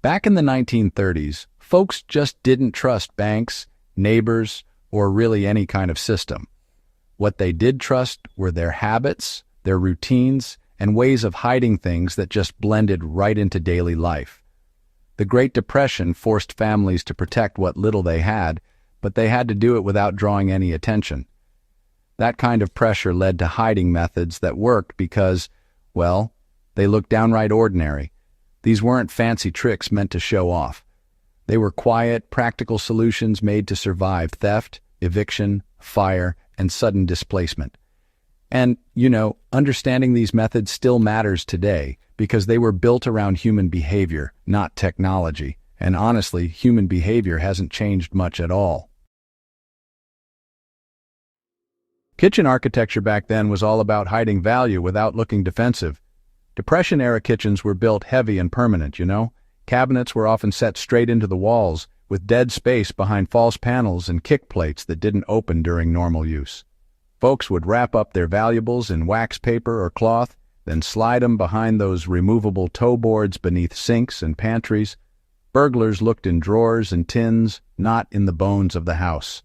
Back in the 1930s, folks just didn't trust banks, neighbors, or really any kind of system. What they did trust were their habits, their routines, and ways of hiding things that just blended right into daily life. The Great Depression forced families to protect what little they had, but they had to do it without drawing any attention. That kind of pressure led to hiding methods that worked because, well, they looked downright ordinary. These weren't fancy tricks meant to show off. They were quiet, practical solutions made to survive theft, eviction, fire, and sudden displacement. And, understanding these methods still matters today because they were built around human behavior, not technology. And honestly, human behavior hasn't changed much at all. Kitchen architecture back then was all about hiding value without looking defensive. Depression-era kitchens were built heavy and permanent, Cabinets were often set straight into the walls, with dead space behind false panels and kick plates that didn't open during normal use. Folks would wrap up their valuables in wax paper or cloth, then slide them behind those removable toe boards beneath sinks and pantries. Burglars looked in drawers and tins, not in the bones of the house.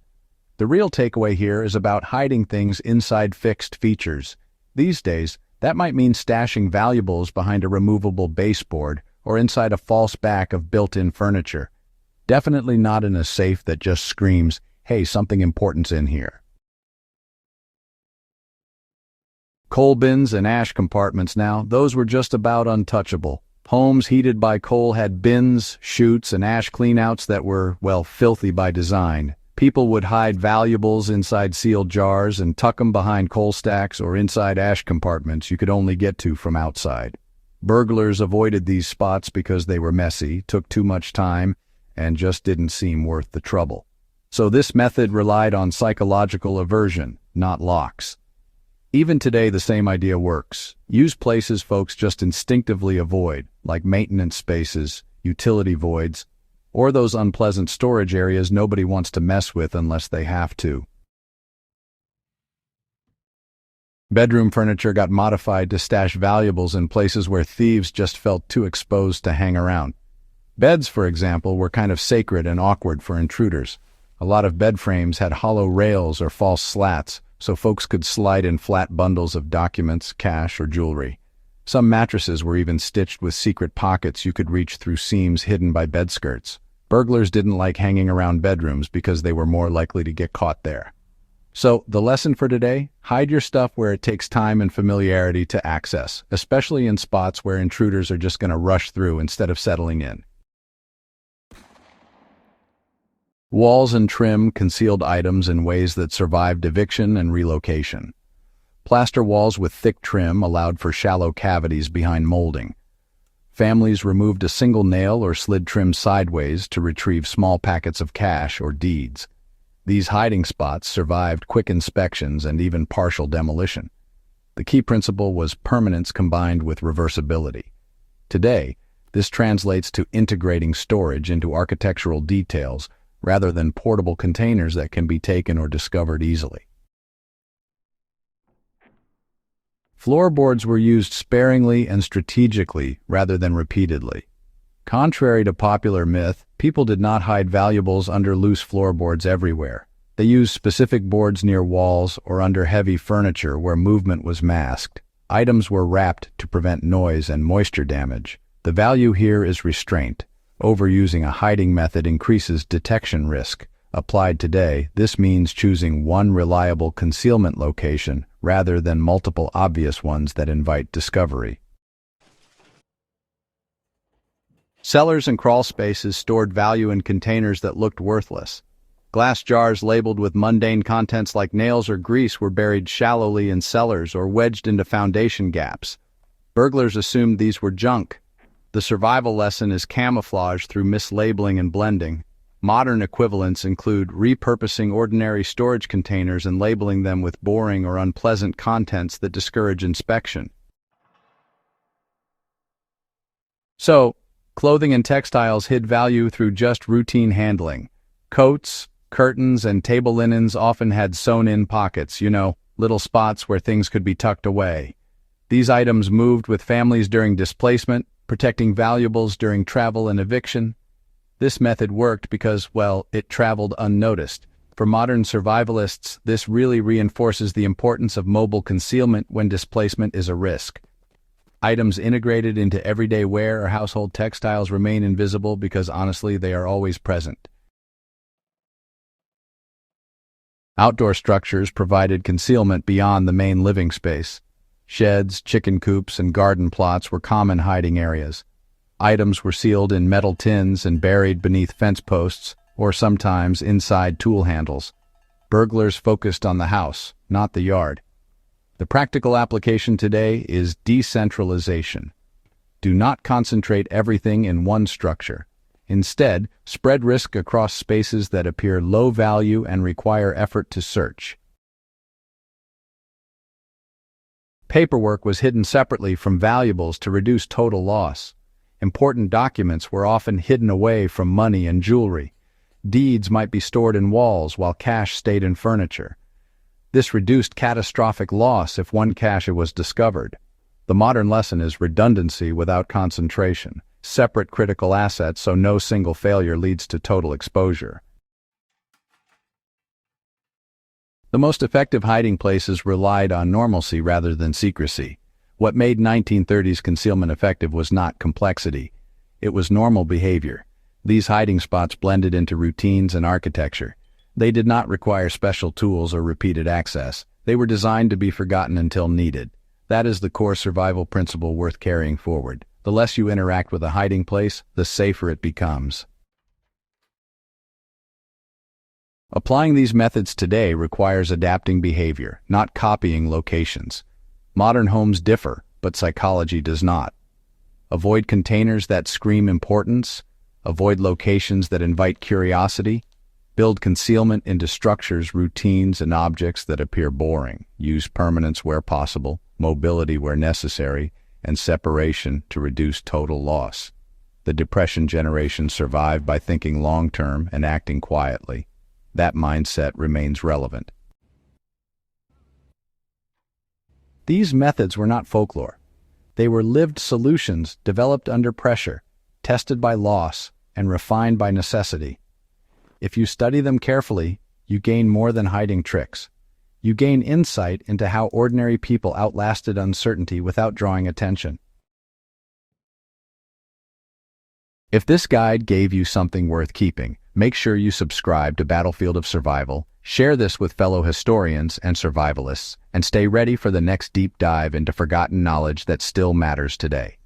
The real takeaway here is about hiding things inside fixed features. These days, that might mean stashing valuables behind a removable baseboard or inside a false back of built-in furniture. Definitely not in a safe that just screams, "Hey, something important's in here." Coal bins and ash compartments now, those were just about untouchable. Homes heated by coal had bins, chutes, and ash cleanouts that were, filthy by design. People would hide valuables inside sealed jars and tuck them behind coal stacks or inside ash compartments you could only get to from outside. Burglars avoided these spots because they were messy, took too much time, and just didn't seem worth the trouble. So this method relied on psychological aversion, not locks. Even today, the same idea works. Use places folks just instinctively avoid, like maintenance spaces, utility voids, or those unpleasant storage areas nobody wants to mess with unless they have to. Bedroom furniture got modified to stash valuables in places where thieves just felt too exposed to hang around. Beds, for example, were kind of sacred and awkward for intruders. A lot of bed frames had hollow rails or false slats, so folks could slide in flat bundles of documents, cash, or jewelry. Some mattresses were even stitched with secret pockets you could reach through seams hidden by bed skirts. Burglars didn't like hanging around bedrooms because they were more likely to get caught there. So, the lesson for today? Hide your stuff where it takes time and familiarity to access, especially in spots where intruders are just going to rush through instead of settling in. Walls and trim concealed items in ways that survived eviction and relocation. Plaster walls with thick trim allowed for shallow cavities behind molding. Families removed a single nail or slid trim sideways to retrieve small packets of cash or deeds. These hiding spots survived quick inspections and even partial demolition. The key principle was permanence combined with reversibility. Today, this translates to integrating storage into architectural details rather than portable containers that can be taken or discovered easily. Floorboards were used sparingly and strategically rather than repeatedly. Contrary to popular myth, people did not hide valuables under loose floorboards everywhere. They used specific boards near walls or under heavy furniture where movement was masked. Items were wrapped to prevent noise and moisture damage. The value here is restraint. Overusing a hiding method increases detection risk. Applied today, this means choosing one reliable concealment location rather than multiple obvious ones that invite discovery. Cellars and crawl spaces stored value in containers that looked worthless. Glass jars labeled with mundane contents like nails or grease were buried shallowly in cellars or wedged into foundation gaps. Burglars assumed these were junk. The survival lesson is camouflage through mislabeling and blending. Modern equivalents include repurposing ordinary storage containers and labeling them with boring or unpleasant contents that discourage inspection. So, clothing and textiles hid value through just routine handling. Coats, curtains, and table linens often had sewn-in pockets, little spots where things could be tucked away. These items moved with families during displacement, Protecting valuables during travel and eviction. This method worked because, well, it traveled unnoticed. For modern survivalists, this really reinforces the importance of mobile concealment when displacement is a risk. Items integrated into everyday wear or household textiles remain invisible because, honestly, they are always present. Outdoor structures provided concealment beyond the main living space. Sheds, chicken coops, and garden plots were common hiding areas. Items were sealed in metal tins and buried beneath fence posts, or sometimes inside tool handles. Burglars focused on the house, not the yard. The practical application today is decentralization. Do not concentrate everything in one structure. Instead, spread risk across spaces that appear low value and require effort to search. Paperwork was hidden separately from valuables to reduce total loss. Important documents were often hidden away from money and jewelry. Deeds might be stored in walls while cash stayed in furniture. This reduced catastrophic loss if one cache was discovered. The modern lesson is redundancy without concentration. Separate critical assets so no single failure leads to total exposure. The most effective hiding places relied on normalcy rather than secrecy. What made 1930s concealment effective was not complexity. It was normal behavior. These hiding spots blended into routines and architecture. They did not require special tools or repeated access. They were designed to be forgotten until needed. That is the core survival principle worth carrying forward. The less you interact with a hiding place, the safer it becomes. Applying these methods today requires adapting behavior, not copying locations. Modern homes differ, but psychology does not. Avoid containers that scream importance. Avoid locations that invite curiosity. Build concealment into structures, routines, and objects that appear boring. Use permanence where possible, mobility where necessary, and separation to reduce total loss. The Depression generation survived by thinking long-term and acting quietly. That mindset remains relevant. These methods were not folklore. They were lived solutions developed under pressure, tested by loss, and refined by necessity. If you study them carefully, you gain more than hiding tricks. You gain insight into how ordinary people outlasted uncertainty without drawing attention. If this guide gave you something worth keeping, make sure you subscribe to Battlefield of Survival, share this with fellow historians and survivalists, and stay ready for the next deep dive into forgotten knowledge that still matters today.